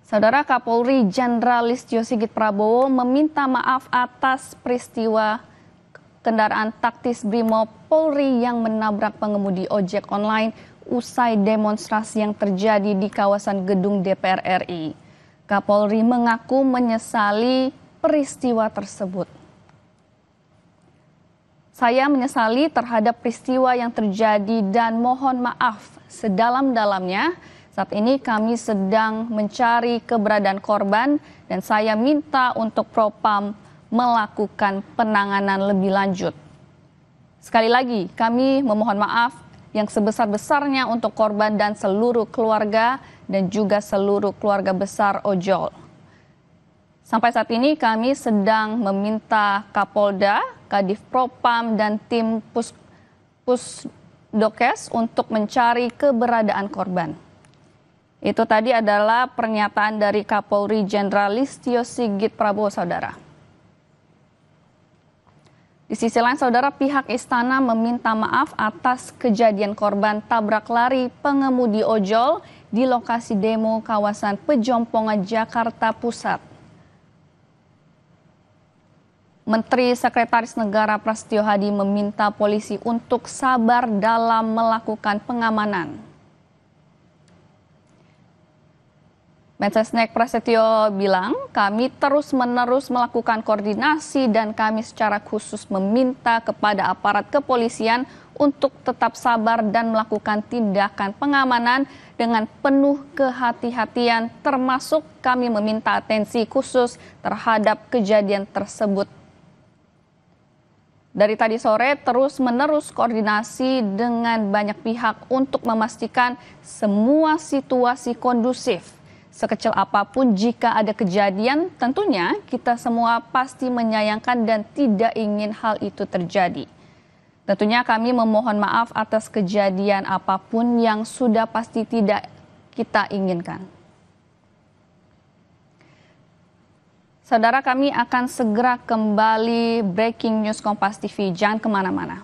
Saudara Kapolri Jenderal Listio Sigit Prabowo meminta maaf atas peristiwa kendaraan taktis Brimob Polri yang menabrak pengemudi ojek online usai demonstrasi yang terjadi di kawasan gedung DPR RI. Kapolri mengaku menyesali peristiwa tersebut. Saya menyesali terhadap peristiwa yang terjadi dan mohon maaf sedalam-dalamnya. Saat ini kami sedang mencari keberadaan korban dan saya minta untuk Propam melakukan penanganan lebih lanjut. Sekali lagi kami memohon maaf yang sebesar-besarnya untuk korban dan seluruh keluarga dan juga seluruh keluarga besar ojol. Sampai saat ini kami sedang meminta Kapolda, Kadif Propam dan tim Pusdokes untuk mencari keberadaan korban. Itu tadi adalah pernyataan dari Kapolri Jenderal Listio Sigit Prabowo, saudara. Di sisi lain, saudara, pihak istana meminta maaf atas kejadian korban tabrak lari pengemudi ojol di lokasi demo kawasan Pejompongan, Jakarta Pusat. Menteri Sekretaris Negara Prasetyo Hadi meminta polisi untuk sabar dalam melakukan pengamanan. Mensesnek Prasetyo bilang, kami terus-menerus melakukan koordinasi dan kami secara khusus meminta kepada aparat kepolisian untuk tetap sabar dan melakukan tindakan pengamanan dengan penuh kehati-hatian, termasuk kami meminta atensi khusus terhadap kejadian tersebut. Dari tadi sore terus-menerus koordinasi dengan banyak pihak untuk memastikan semua situasi kondusif. Sekecil apapun jika ada kejadian, tentunya kita semua pasti menyayangkan dan tidak ingin hal itu terjadi. Tentunya kami memohon maaf atas kejadian apapun yang sudah pasti tidak kita inginkan. Saudara, kami akan segera kembali breaking news Kompas TV. Jangan kemana-mana.